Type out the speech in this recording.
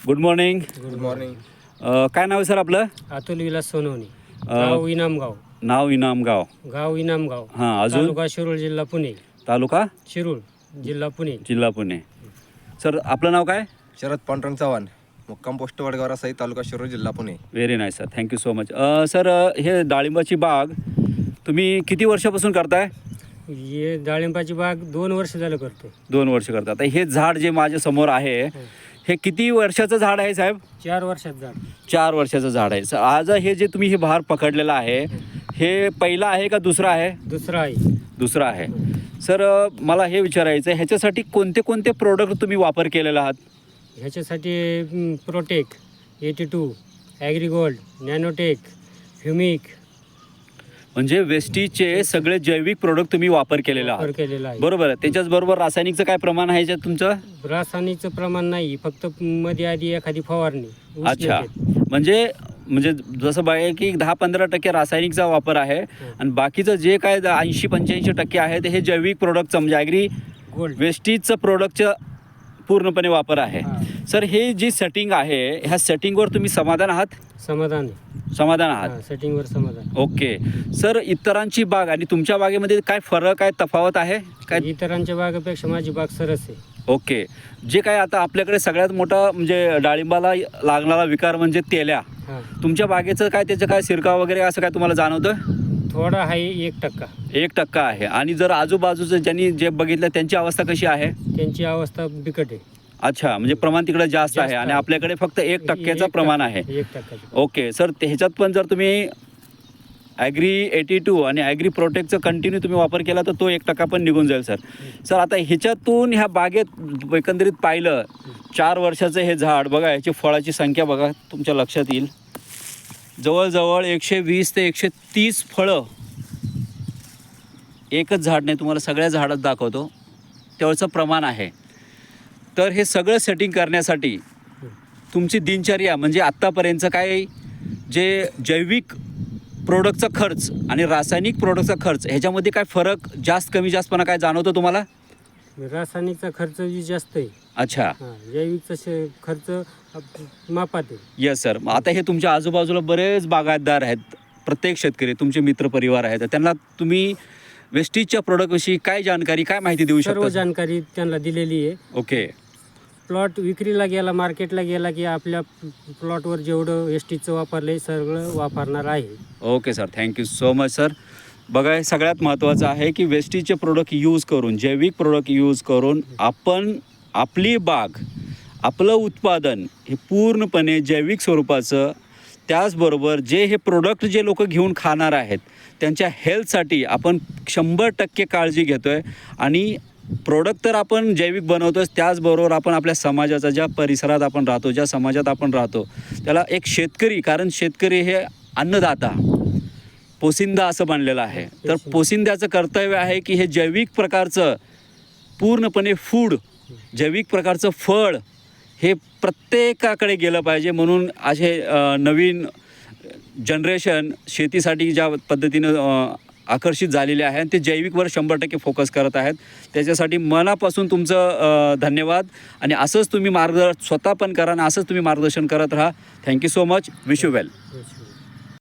Good morning. Good morning. काय नाव आहे sir आपलं? अतुल विलास सोनवणे. गाव इनामगाव. नाव इनामगाव. गाव इनामगाव. हां, अजून? तालुका शिरूर, जिल्हा पुणे. तालुका शिरूर, जिल्हा पुणे. जिल्हा पुणे. सर आपलं नाव काय? शरद पांडुरंग चव्हाण, मुक्काम पोस्ट वडगाव रसाई, तालुका शिरूर, जिल्हा Pune. Very nice sir, thank you so much. Sir हे डाळिंबाची बाग तुम्ही किती वर्षापासून करताय? हे डाळिंबाची बाग 2 वर्ष झालं करतो. 2 वर्ष करता. आता हे झाड जे माझ्या समोर आहे हे किती वर्षाचं झाड आहे साहेब? 4 वर्षात झालं. 4 वर्षाचं झाड आहे. सर आज हे जे तुम्ही हे बहार पकडलेलं आहे हे पहिलं आहे का दुसरं आहे? दुसरा आहे. दुसरं आहे. सर मला हे विचारायचं आहे ह्याच्यासाठी कोणते कोणते प्रोडक्ट तुम्ही वापर केलेला आहात? ह्याच्यासाठी प्रोटेक 82, ॲग्रीगोल्ड, नॅनोटेक, फ्युमिक म्हणजे वेस्टीजचे सगळे जैविक प्रोडक्ट तुम्ही वापर केलेला वापर आहात, केलेला आहे. बरोबर आहे. त्याच्याचबरोबर रासायनिकचं काय प्रमाण आहे याच्यात तुमचं? रासायनिकचं प्रमाण नाही, फक्त मध्ये आधी एखादी फवारणी. अच्छा, उष्णतेत. म्हणजे जसं बघा की 10-15% रासायनिकचा वापर आहे आणि बाकीचं जे काय 80-85% आहे ते हे जैविक प्रोडक्टचं म्हणजे ॲग्री गोल्ड. वेस्टीजचं प्रोडक्टचं पूर्णपणे वापर आहे. हां. सर हे जी सेटिंग आहे ह्या सेटिंगवर तुम्ही समाधान आहात? समाधान आहे. समाधान आहात. सेटिंगवर समाधान. ओके. सर इतरांची बाग आणि तुमच्या बागेमध्ये काय फरक आहे, तफावत आहे काय? इतरांच्या बागेपेक्षा माझी बाग सरस आहे. ओके. जे काय आता आपल्याकडे सगळ्यात मोठा म्हणजे डाळिंबाला लागणारा विकार म्हणजे तेल्या. हां. तुमच्या बागेचं काय त्याचं काय शिरकाव वगैरे असं काय तुम्हाला जाणवतं? थोडा आहे 1%. 1% आहे. आणि जर आजूबाजूचं ज्यांनी जे बघितलं त्यांची अवस्था कशी आहे? त्यांची अवस्था बिकट आहे. अच्छा, म्हणजे प्रमाण तिकडे जास्त आहे आणि आहे. आपल्याकडे फक्त 1%चं प्रमाण आहे. 1%. ओके. सर ह्याच्यात पण जर तुम्ही ॲग्री 82 आणि ॲग्री प्रोटेक्टचं कंटिन्यू तुम्ही वापर केला तर तो 1% पण निघून जाईल सर. सर आता ह्याच्यातून ह्या बागेत एकंदरीत पाहिलं 4 वर्षाचं हे झाड बघा, याची फळाची संख्या बघा तुमच्या लक्षात येईल. जवळजवळ 120 ते 130 फळं. एकच झाड नाही, तुम्हाला सगळ्या झाडात दाखवतो तेवढंचं प्रमाण आहे. तर हे सगळं सेटिंग करण्यासाठी तुमची दिनचर्या म्हणजे आत्तापर्यंतचं काय जे जैविक प्रोडक्टचा खर्च आणि रासायनिक प्रोडक्टचा खर्च ह्याच्यामध्ये काय फरक जास्त कमी जास्तपणा काय जाणवतो तुम्हाला? रासायनिकचा खर्च जी जास्त आहे. अच्छा. जैविकचा खर्च मापात आहे. Yes sir. आता हे तुमच्या आजूबाजूला बरेच बागायतदार आहेत, प्रत्येक शेतकरी तुमचे मित्रपरिवार आहेत, त्यांना तुम्ही वेस्टीजच्या प्रोडक्टविषयी काय जानकारी काय माहिती देऊ शकता? सर्व जानकारी त्यांना दिलेली आहे. ओके. प्लॉट विक्रीला गेला, मार्केटला गेला की आपल्या प्लॉटवर जेवढं वेस्टीजचं वापरलं आहे सगळं वापरणार आहे. Okay sir, thank you so much sir. बघा हे सगळ्यात महत्त्वाचं आहे की वेस्टीजचे प्रोडक्ट यूज करून, जैविक प्रोडक्ट यूज करून आपण आपली बाग, आपलं उत्पादन हे पूर्णपणे जैविक स्वरूपाचं, त्याचबरोबर जे हे प्रोडक्ट जे लोक घेऊन खाणार आहेत त्यांच्या हेल्थसाठी आपण 100% काळजी घेतो आहे. आणि प्रोडक्ट तर आपण जैविक बनवतोच, त्याचबरोबर आपण आपल्या समाजाचा, ज्या परिसरात आपण राहतो, ज्या समाजात आपण राहतो त्याला एक शेतकरी, कारण शेतकरी हे अन्नदाता, पोशिंदा असं बनलेलं आहे. तर पोशिंद्याचं कर्तव्य आहे की हे जैविक प्रकारचं पूर्णपणे फूड, जैविक प्रकारचं फळ हे प्रत्येकाकडे गेलं पाहिजे. म्हणून असे नवीन जनरेशन शेतीसाठी ज्या पद्धतीनं आकर्षित झालेले आहे आणि ते जैविकवर 100% फोकस करत आहेत. त्याच्यासाठी मनापासून तुमचं धन्यवाद. आणि असंच तुम्ही स्वतः पण करा आणि असंच तुम्ही मार्गदर्शन करत राहा. Thank you so much. Wish you well.